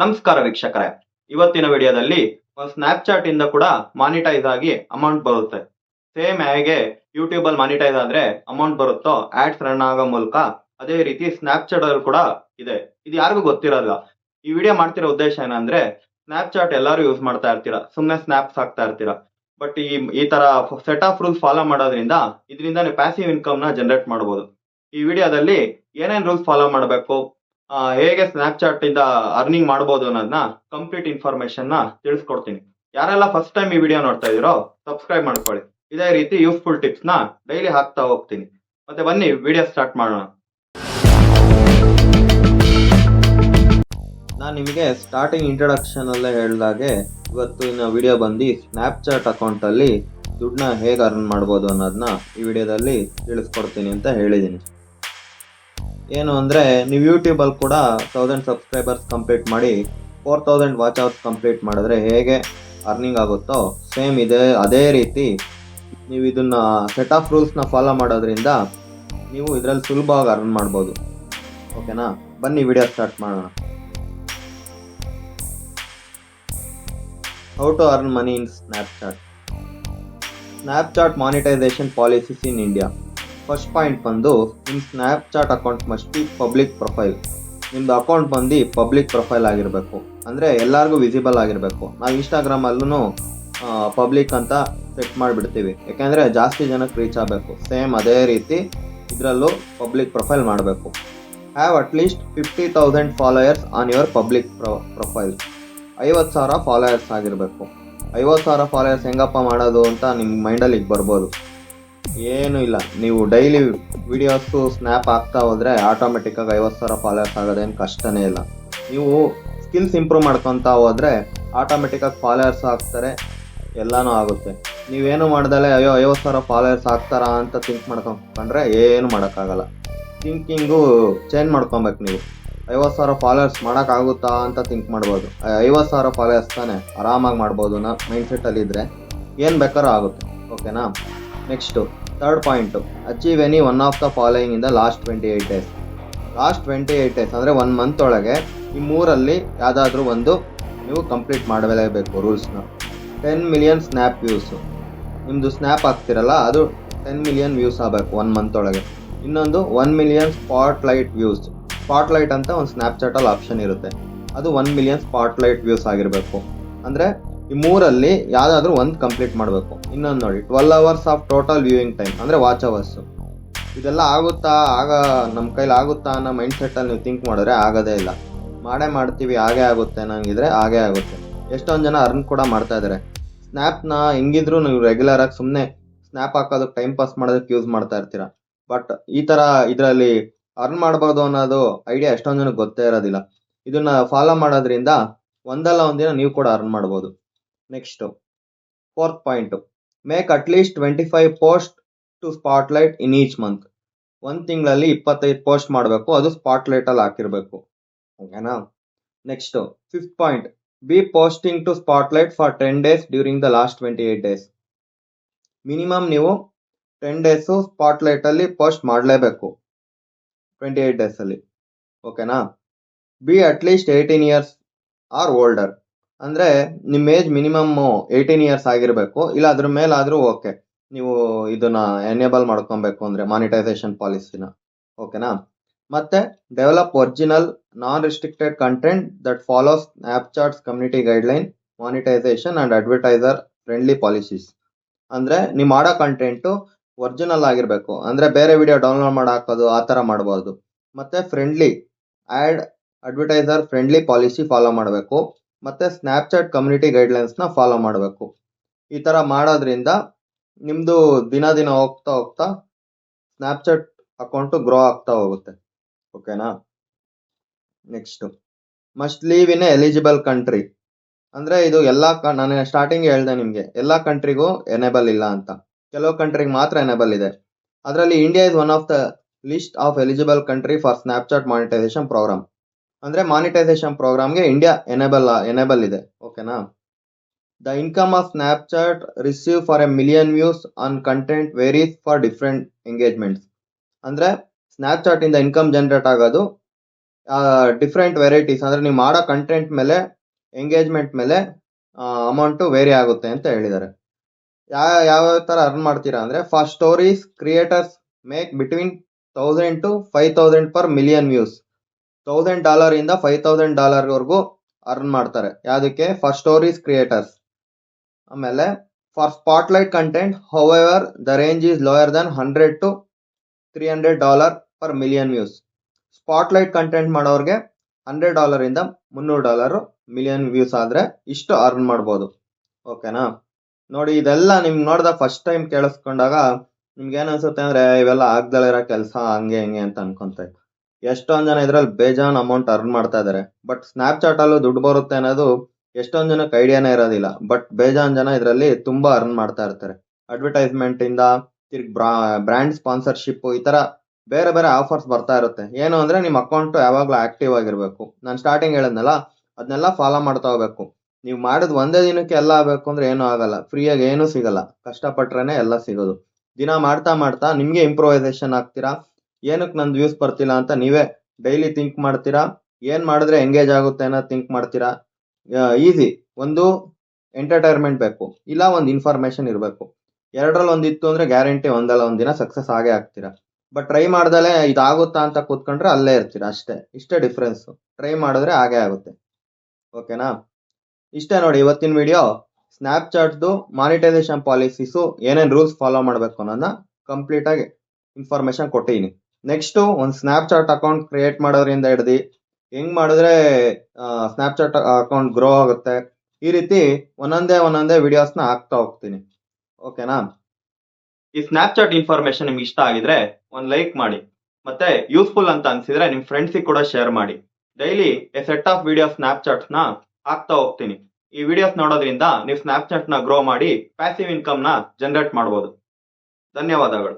ನಮಸ್ಕಾರ ವೀಕ್ಷಕರೇ. ಇವತ್ತಿನ ವಿಡಿಯೋದಲ್ಲಿ ಒಂದು ಸ್ನ್ಯಾಪ್ಚಾಟ್ ಇಂದ ಕೂಡ ಮಾನಿಟೈಸ್ ಆಗಿ ಅಮೌಂಟ್ ಬರುತ್ತೆ. ಸೇಮ್ ಹೇಗೆ ಯೂಟ್ಯೂಬ್ ಅಲ್ಲಿ ಮಾನಿಟೈಸ್ ಆದ್ರೆ ಅಮೌಂಟ್ ಬರುತ್ತೋ ಆಡ್ಸ್ ರನ್ ಆಗೋ ಮೂಲಕ, ಅದೇ ರೀತಿ ಸ್ನ್ಯಾಪ್ಚಾಟ್ ಅಲ್ಲಿ ಕೂಡ ಇದೆ. ಇದು ಯಾರಿಗೂ ಗೊತ್ತಿರಲ್ಲ. ಈ ವಿಡಿಯೋ ಮಾಡ್ತಿರೋ ಉದ್ದೇಶ ಏನಂದ್ರೆ, ಸ್ನ್ಯಾಪ್ಚಾಟ್ ಎಲ್ಲರೂ ಯೂಸ್ ಮಾಡ್ತಾ ಇರ್ತೀರಾ, ಸುಮ್ಮನೆ ಸ್ನ್ಯಾಪ್ಸ್ ಹಾಕ್ತಾ ಇರ್ತೀರಾ. ಬಟ್ ಈ ತರ ಸೆಟ್ ಆಫ್ ರೂಲ್ಸ್ ಫಾಲೋ ಮಾಡೋದ್ರಿಂದ ಇದರಿಂದ ನೀವು ಪ್ಯಾಸಿವ್ ಇನ್ಕಮ್ ನ ಜನರೇಟ್ ಮಾಡಬಹುದು. ಈ ವಿಡಿಯೋದಲ್ಲಿ ಏನೇನ್ ರೂಲ್ಸ್ ಫಾಲೋ ಮಾಡಬೇಕು, ಹೇಗೆ ಸ್ನ್ಯಾಪ್ಚಾಟ್ ಇಂದ ಅರ್ನಿಂಗ್ ಮಾಡಬಹುದು ಅನ್ನೋದನ್ನ ಕಂಪ್ಲೀಟ್ ಇನ್ಫಾರ್ಮೇಶನ್ ನ ತಿಳಿಸ್ಕೊಡ್ತೀನಿ. ಯಾರೆಲ್ಲ ಫಸ್ಟ್ ಟೈಮ್ ಈ ವಿಡಿಯೋ ನೋಡ್ತಾ ಇದೀರೋ ಸಬ್ಸ್ಕ್ರೈಬ್ ಮಾಡ್ಕೊಳ್ಳಿ. ಇದೇ ರೀತಿ ಯೂಸ್ಫುಲ್ ಟಿಪ್ಸ್ ನ ಡೈಲಿ ಹಾಕ್ತಾ ಹೋಗ್ತೀನಿ. ಮತ್ತೆ ಬನ್ನಿ ವಿಡಿಯೋ ಸ್ಟಾರ್ಟ್ ಮಾಡೋಣ. ನಾನು ನಿಮಗೆ ಸ್ಟಾರ್ಟಿಂಗ್ ಇಂಟ್ರೊಡಕ್ಷನ್ ಅಲ್ಲೇ ಹೇಳಿದಾಗೆ, ಇವತ್ತಿನ ವಿಡಿಯೋ ಬಂದು ಸ್ನ್ಯಾಪ್ಚಾಟ್ ಅಕೌಂಟ್ ಅಲ್ಲಿ ದುಡ್ಡನ್ನ ಹೇಗೆ ಅರ್ನ್ ಮಾಡ್ಬೋದು ಅನ್ನೋದನ್ನ ಈ ವಿಡಿಯೋದಲ್ಲಿ ತಿಳಿಸ್ಕೊಡ್ತೀನಿ ಅಂತ ಹೇಳಿದ್ದೀನಿ. ಏನು ಅಂದರೆ, ನೀವು ಯೂಟ್ಯೂಬಲ್ಲಿ ಕೂಡ 1000 ಸಬ್ಸ್ಕ್ರೈಬರ್ಸ್ ಕಂಪ್ಲೀಟ್ ಮಾಡಿ 4000 ವಾಚ್ ಅವರ್ಸ್ ಕಂಪ್ಲೀಟ್ ಮಾಡಿದ್ರೆ ಹೇಗೆ ಅರ್ನಿಂಗ್ ಆಗುತ್ತೋ ಸೇಮ್ ಇದೆ. ಅದೇ ರೀತಿ ನೀವು ಇದನ್ನು ಸೆಟ್ ಆಫ್ ರೂಲ್ಸ್ನ ಫಾಲೋ ಮಾಡೋದ್ರಿಂದ ನೀವು ಇದರಲ್ಲಿ ಸುಲಭವಾಗಿ ಅರ್ನ್ ಮಾಡ್ಬೋದು. ಓಕೆನಾ? ಬನ್ನಿ ವಿಡಿಯೋ ಸ್ಟಾರ್ಟ್ ಮಾಡೋಣ. How to earn money in Snapchat. Snapchat monetisation policies in India. First point ಬಂದು, ನಿಮ್ಮ Snapchat account must be public profile. ನಿಮ್ಮದು ಅಕೌಂಟ್ ಬಂದು ಪಬ್ಲಿಕ್ ಪ್ರೊಫೈಲ್ ಆಗಿರಬೇಕು, ಅಂದರೆ ಎಲ್ಲರಿಗೂ ವಿಸಿಬಲ್ ಆಗಿರಬೇಕು. ನಾವು ಇನ್ಸ್ಟಾಗ್ರಾಮಲ್ಲೂ ಪಬ್ಲಿಕ್ ಅಂತ ಸೆಟ್ ಮಾಡಿಬಿಡ್ತೀವಿ, ಯಾಕೆಂದರೆ ಜಾಸ್ತಿ ಜನಕ್ಕೆ ರೀಚ್ ಆಗಬೇಕು. ಸೇಮ್ ಅದೇ ರೀತಿ ಇದರಲ್ಲೂ ಪಬ್ಲಿಕ್ ಪ್ರೊಫೈಲ್ ಮಾಡಬೇಕು. Have at least 50,000 followers on your public profile. 50,000 followers ಆಗಿರಬೇಕು. 50,000 ಫಾಲೋಯರ್ಸ್ ಹೆಂಗಪ್ಪ ಮಾಡೋದು ಅಂತ ನಿಮ್ಮ ಮೈಂಡಲ್ಲಿ ಈಗ ಬರ್ಬೋದು. ಏನೂ ಇಲ್ಲ, ನೀವು ಡೈಲಿ ವಿಡಿಯೋಸು ಸ್ನ್ಯಾಪ್ ಆಗ್ತಾ ಹೋದರೆ ಆಟೋಮೆಟಿಕ್ಕಾಗಿ 50,000 ಫಾಲೋಯರ್ಸ್ ಆಗೋದೇನು ಕಷ್ಟನೇ ಇಲ್ಲ. ನೀವು ಸ್ಕಿಲ್ಸ್ ಇಂಪ್ರೂವ್ ಮಾಡ್ಕೊತಾ ಹೋದರೆ ಆಟೋಮೆಟಿಕ್ಕಾಗಿ ಫಾಲೋಯರ್ಸ್ ಆಗ್ತಾರೆ, ಎಲ್ಲನೂ ಆಗುತ್ತೆ. ನೀವೇನು ಮಾಡ್ದಲೇ ಅಯ್ಯೋ 50,000 ಫಾಲೋಯರ್ಸ್ ಆಗ್ತಾರಾ ಅಂತ ಥಿಂಕ್ ಮಾಡ್ಕೊಂಡ್ರೆ ಏನು ಮಾಡೋಕ್ಕಾಗಲ್ಲ. ಥಿಂಕಿಂಗು ಚೇಂಜ್ ಮಾಡ್ಕೊಬೇಕು. ನೀವು 50,000 ಫಾಲೋಯರ್ಸ್ ಮಾಡೋಕ್ಕಾಗುತ್ತಾ ಅಂತ ಥಿಂಕ್ ಮಾಡ್ಬೋದು. 50,000 ಫಾಲೋಯರ್ಸ್ ತಾನೇ ಆರಾಮಾಗಿ ಮಾಡ್ಬೋದು ನಾ ಮೈಂಡ್ಸೆಟ್ಟಲ್ಲಿ ಇದ್ದರೆ ಏನು ಬೇಕಾದ್ರೂ ಆಗುತ್ತೆ. ಓಕೆನಾ? Next third point, achieve any one of the following in the last 28 days. Last 28 days ಅಂದರೆ 1 ಮಂತ್ ಒಳಗೆ ಈ ಮೂರಲ್ಲಿ ಯಾವುದಾದ್ರೂ ಒಂದು ನೀವು ಕಂಪ್ಲೀಟ್ ಮಾಡಲೇಬೇಕು ರೂಲ್ಸ್ನ. 10 ಮಿಲಿಯನ್ ಸ್ನ್ಯಾಪ್ ವ್ಯೂಸು. ನಿಮ್ಮದು ಸ್ನ್ಯಾಪ್ ಆಗ್ತಿರಲ್ಲ, ಅದು 10 ಮಿಲಿಯನ್ ವ್ಯೂಸ್ ಆಗಬೇಕು 1 ಮಂತ್ ಒಳಗೆ. ಇನ್ನೊಂದು 1 ಮಿಲಿಯನ್ ಸ್ಪಾಟ್ಲೈಟ್ ವ್ಯೂಸ್. ಸ್ಪಾಟ್ಲೈಟ್ ಅಂತ ಒಂದು ಸ್ನ್ಯಾಪ್ಚಾಟಲ್ಲಿ ಆಪ್ಷನ್ ಇರುತ್ತೆ, ಅದು 1 ಮಿಲಿಯನ್ ಸ್ಪಾಟ್ಲೈಟ್ ವ್ಯೂಸ್ ಆಗಿರಬೇಕು. ಅಂದರೆ ಈ ಮೂರಲ್ಲಿ ಯಾವುದಾದ್ರೂ ಒಂದು ಕಂಪ್ಲೀಟ್ ಮಾಡಬೇಕು. ಇನ್ನೊಂದು ನೋಡಿ, 12 hours of total viewing time, ಅಂದರೆ ವಾಚ್ ಅವರ್ಸು. ಇದೆಲ್ಲ ಆಗುತ್ತಾ, ನಮ್ಮ ಕೈಲಿ ಆಗುತ್ತಾ ಅನ್ನೋ ಮೈಂಡ್ಸೆಟ್ಟಲ್ಲಿ ನೀವು ಥಿಂಕ್ ಮಾಡಿದ್ರೆ ಆಗೋದೇ ಇಲ್ಲ. ಮಾಡ್ತೀವಿ ಹಾಗೇ ಆಗುತ್ತೆ ನನಗಿದ್ರೆ ಹಾಗೇ ಆಗುತ್ತೆ. ಎಷ್ಟೊಂದು ಜನ ಅರ್ನ್ ಕೂಡ ಮಾಡ್ತಾ ಇದ್ದಾರೆ. ಸ್ನ್ಯಾಪ್ನ ಹೆಂಗಿದ್ರು ನೀವು ರೆಗ್ಯುಲರಾಗಿ ಸುಮ್ಮನೆ ಸ್ನ್ಯಾಪ್ ಹಾಕೋದಕ್ಕೆ ಟೈಮ್ ಪಾಸ್ ಮಾಡೋದಕ್ಕೆ ಯೂಸ್ ಮಾಡ್ತಾ ಇರ್ತೀರ. ಬಟ್ ಈ ಥರ ಇದರಲ್ಲಿ ಅರ್ನ್ ಮಾಡ್ಬೋದು ಅನ್ನೋದು ಐಡಿಯಾ ಎಷ್ಟೊಂದು ಜನಕ್ಕೆ ಗೊತ್ತೇ ಇರೋದಿಲ್ಲ. ಇದನ್ನು ಫಾಲೋ ಮಾಡೋದ್ರಿಂದ ಒಂದಲ್ಲ ಒಂದಿನ ನೀವು ಕೂಡ ಅರ್ನ್ ಮಾಡ್ಬೋದು. Next fourth point, make at least 25 post to spotlight in each month. ಒಂದು ತಿಂಗಳಲ್ಲಿ 25 ಪೋಸ್ಟ್ ಮಾಡಬೇಕು, ಅದು ಸ್ಪಾಟ್ಲೈಟಲ್ಲಿ ಹಾಕಿರಬೇಕು. ಓಕೆನಾ? Next fifth point, be posting to spotlight for 10 days during the last 28 days. Minimum ನೀವು 10 ಡೇಸು ಸ್ಪಾಟ್ಲೈಟಲ್ಲಿ ಪೋಸ್ಟ್ ಮಾಡಲೇಬೇಕು 28 ಡೇಸಲ್ಲಿ. ಓಕೆನಾ? Be at least 18 years or older. ಅಂದರೆ ನಿಮ್ಮ ಏಜ್ ಮಿನಿಮಮ್ಮು 18 ಇಯರ್ಸ್ ಆಗಿರಬೇಕು, ಇಲ್ಲ ಅದ್ರ ಮೇಲಾದರೂ ಓಕೆ. ನೀವು ಇದನ್ನು ಎನೇಬಲ್ ಮಾಡ್ಕೊಬೇಕು ಅಂದರೆ ಮಾನಿಟೈಸೇಷನ್ ಪಾಲಿಸಿನ. ಓಕೆನಾ? ಮತ್ತು develop original non restricted content that follows Snapchat's community guideline, monetisation and advertiser friendly policies. ಅಂದರೆ ನೀವು ಮಾಡೋ ಕಂಟೆಂಟು ಒರಿಜಿನಲ್ ಆಗಿರಬೇಕು, ಅಂದರೆ ಬೇರೆ ವಿಡಿಯೋ ಡೌನ್ಲೋಡ್ ಮಾಡಿ ಹಾಕೋದು ಆ ಥರ ಮಾಡ್ಬೋದು. ಮತ್ತು friendly advertiser friendly policy follow ಮಾಡಬೇಕು. ಮತ್ತು ಸ್ನ್ಯಾಪ್ಚಾಟ್ ಕಮ್ಯುನಿಟಿ ಗೈಡ್ಲೈನ್ಸ್ನ ಫಾಲೋ ಮಾಡಬೇಕು. ಈ ಥರ ಮಾಡೋದ್ರಿಂದ ನಿಮ್ಮದು ದಿನ ಹೋಗ್ತಾ ಸ್ನ್ಯಾಪ್ಚಾಟ್ ಅಕೌಂಟು ಗ್ರೋ ಆಗ್ತಾ ಹೋಗುತ್ತೆ. ಓಕೆನಾ? Next must live in a eligible country. ಅಂದರೆ ಇದು ಎಲ್ಲ ನಾನು ಸ್ಟಾರ್ಟಿಂಗ್ ಹೇಳಿದೆ ನಿಮಗೆ, ಎಲ್ಲ ಕಂಟ್ರಿಗೂ ಎನೇಬಲ್ ಇಲ್ಲ ಅಂತ. ಕೆಲವು ಕಂಟ್ರಿಗೆ ಮಾತ್ರ ಎನೇಬಲ್ ಇದೆ. ಅದರಲ್ಲಿ India is one of the list of eligible country for Snapchat monetisation programme. ಅಂದರೆ ಮಾನಿಟೈಸೇಷನ್ ಪ್ರೋಗ್ರಾಮ್ಗೆ ಇಂಡಿಯಾ ಎನೇಬಲ್ ಇದೆ. ಓಕೆನಾ? The income of Snapchat receive for a million views on content varies for different engagements. ಅಂದರೆ ಸ್ನ್ಯಾಪ್ಚಾಟಿಂದ income generate ಆಗೋದು different varieties ಅಂದರೆ ನೀವು ಮಾಡೋ ಕಂಟೆಂಟ್ ಮೇಲೆ ಎಂಗೇಜ್ಮೆಂಟ್ ಮೇಲೆ ಅಮೌಂಟು ವೇರಿ ಆಗುತ್ತೆ ಅಂತ ಹೇಳಿದ್ದಾರೆ. ಯಾವ ಥರ ಅರ್ನ್ ಮಾಡ್ತೀರಾ ಅಂದರೆ, for stories creators make between 1000 to 5000 per million views. $1000 ಇಂದ $5000 ಅರ್ನ್ ಮಾಡ್ತಾರೆ. ಯಾವುದಕ್ಕೆ? For stories creators. ಆಮೇಲೆ for spotlight content however the range is lower than $100 to $300 per million views. Spotlight content ಮಾಡೋರಿಗೆ $100 ಇಂದ $300 ಮಿಲಿಯನ್ ವ್ಯೂಸ್ ಆದರೆ ಇಷ್ಟು ಅರ್ನ್ ಮಾಡ್ಬೋದು. ಓಕೆನಾ? ನೋಡಿ, ಇದೆಲ್ಲ ನಿಮ್ಗೆ ನೋಡಿದಾಗ ಫಸ್ಟ್ ಟೈಮ್ ಕೇಳಿಸ್ಕೊಂಡಾಗ ನಿಮ್ಗೆ ಏನು ಅನ್ಸುತ್ತೆ ಅಂದರೆ, ಇವೆಲ್ಲ ಆಗ್ದಲೇ ಇರೋ ಕೆಲಸ ಹಂಗೆ ಹಿಂಗೆ ಅಂತ ಅನ್ಕೊಂತ. ಎಷ್ಟೊಂದು ಜನ ಇದರಲ್ಲಿ ಬೇಜಾನ್ ಅಮೌಂಟ್ ಅರ್ನ್ ಮಾಡ್ತಾ ಇದ್ದಾರೆ. ಬಟ್ ಸ್ನ್ಯಾಪ್ಚಾಟಲ್ಲೂ ದುಡ್ಡು ಬರುತ್ತೆ ಅನ್ನೋದು ಎಷ್ಟೊಂದು ಜನಕ್ಕೆ ಐಡಿಯಾನೇ ಇರೋದಿಲ್ಲ. ಬಟ್ ಬೇಜಾನ್ ಜನ ಇದರಲ್ಲಿ ತುಂಬ ಅರ್ನ್ ಮಾಡ್ತಾ ಇರ್ತಾರೆ. ಅಡ್ವರ್ಟೈಸ್ಮೆಂಟಿಂದ ತಿರ್ಗಿ ಬ್ರ್ಯಾಂಡ್ ಸ್ಪಾನ್ಸರ್ಶಿಪ್ಪು, ಈ ಥರ ಬೇರೆ ಬೇರೆ ಆಫರ್ಸ್ ಬರ್ತಾ ಇರುತ್ತೆ. ಏನು ಅಂದರೆ, ನಿಮ್ಮ ಅಕೌಂಟು ಯಾವಾಗಲೂ ಆ್ಯಕ್ಟಿವ್ ಆಗಿರಬೇಕು. ನಾನು ಸ್ಟಾರ್ಟಿಂಗ್ ಹೇಳಿದ್ನಲ್ಲ, ಅದನ್ನೆಲ್ಲ ಫಾಲೋ ಮಾಡ್ತಾ ಹೋಗ್ಬೇಕು. ನೀವು ಮಾಡಿದ ಒಂದೇ ದಿನಕ್ಕೆ ಎಲ್ಲ ಆಗಬೇಕು ಅಂದರೆ ಏನೂ ಆಗಲ್ಲ. ಫ್ರೀಯಾಗಿ ಏನೂ ಸಿಗಲ್ಲ. ಕಷ್ಟಪಟ್ರೇ ಎಲ್ಲ ಸಿಗೋದು. ದಿನ ಮಾಡ್ತಾ ಮಾಡ್ತಾ ನಿಮಗೆ ಇಂಪ್ರೂವೈಸೇಷನ್ ಆಗ್ತೀರಾ. ಏನಕ್ಕೆ ನಂದು ವ್ಯೂಸ್ ಬರ್ತಿಲ್ಲ ಅಂತ ನೀವೇ ಡೈಲಿ ಥಿಂಕ್ ಮಾಡ್ತೀರಾ. ಏನು ಮಾಡಿದ್ರೆ ಎಂಗೇಜ್ ಆಗುತ್ತೆ ಅನ್ನೋದು ಥಿಂಕ್ ಮಾಡ್ತೀರಾ. ಈಸಿ. ಒಂದು ಎಂಟರ್ಟೈನ್ಮೆಂಟ್ ಬೇಕು, ಇಲ್ಲ ಒಂದು ಇನ್ಫಾರ್ಮೇಷನ್ ಇರಬೇಕು. ಎರಡರಲ್ಲಿ ಒಂದಿತ್ತು ಅಂದರೆ ಗ್ಯಾರಂಟಿ ಒಂದಲ್ಲ ಒಂದು ದಿನ ಸಕ್ಸಸ್ ಆಗೇ ಆಗ್ತೀರಾ. ಬಟ್ ಟ್ರೈ ಮಾಡ್ದಲೇ ಇದಾಗುತ್ತಾ ಅಂತ ಕೂತ್ಕೊಂಡ್ರೆ ಅಲ್ಲೇ ಇರ್ತೀರಾ. ಇಷ್ಟೇ ಡಿಫ್ರೆನ್ಸು. ಟ್ರೈ ಮಾಡಿದ್ರೆ ಹಾಗೇ ಆಗುತ್ತೆ. ಓಕೆನಾ? ಇಷ್ಟೇ ನೋಡಿ ಇವತ್ತಿನ ವಿಡಿಯೋ. ಸ್ನ್ಯಾಪ್ಚಾಟ್ದು ಮಾನಿಟೈಸೇಷನ್ ಪಾಲಿಸೀಸು ಏನೇನು ರೂಲ್ಸ್ ಫಾಲೋ ಮಾಡಬೇಕು ಅನ್ನೋದನ್ನ ಕಂಪ್ಲೀಟಾಗಿ ಇನ್ಫಾರ್ಮೇಷನ್ ಕೊಟ್ಟಿದ್ದೀನಿ. ನೆಕ್ಸ್ಟು ಒಂದು ಸ್ನ್ಯಾಪ್ಚಾಟ್ ಅಕೌಂಟ್ ಕ್ರಿಯೇಟ್ ಮಾಡೋದ್ರಿಂದ ಹಿಡ್ದು ಹೆಂಗೆ ಮಾಡಿದ್ರೆ ಸ್ನ್ಯಾಪ್ಚಾಟ್ ಅಕೌಂಟ್ ಗ್ರೋ ಆಗುತ್ತೆ, ಈ ರೀತಿ ಒಂದೊಂದೇ ವಿಡಿಯೋಸ್ನ ಹಾಕ್ತಾ ಹೋಗ್ತೀನಿ. ಓಕೆನಾ? ಈ ಸ್ನ್ಯಾಪ್ಚಾಟ್ ಇನ್ಫಾರ್ಮೇಷನ್ ನಿಮ್ಗೆ ಇಷ್ಟ ಆಗಿದ್ರೆ ಒಂದು ಲೈಕ್ ಮಾಡಿ, ಮತ್ತೆ ಯೂಸ್ಫುಲ್ ಅಂತ ಅನ್ಸಿದ್ರೆ ನಿಮ್ಮ ಫ್ರೆಂಡ್ಸಿಗೆ ಕೂಡ ಶೇರ್ ಮಾಡಿ. Daily a set of video ಸ್ನ್ಯಾಪ್ಚಾಟ್ಸ್ನ ಹಾಕ್ತಾ ಹೋಗ್ತೀನಿ. ಈ ವಿಡಿಯೋಸ್ ನೋಡೋದ್ರಿಂದ ನೀವು ಸ್ನ್ಯಾಪ್ಚಾಟ್ನ ಗ್ರೋ ಮಾಡಿ ಪ್ಯಾಸಿವ್ ಇನ್ಕಮ್ನ ಜನರೇಟ್ ಮಾಡ್ಬೋದು. ಧನ್ಯವಾದಗಳು.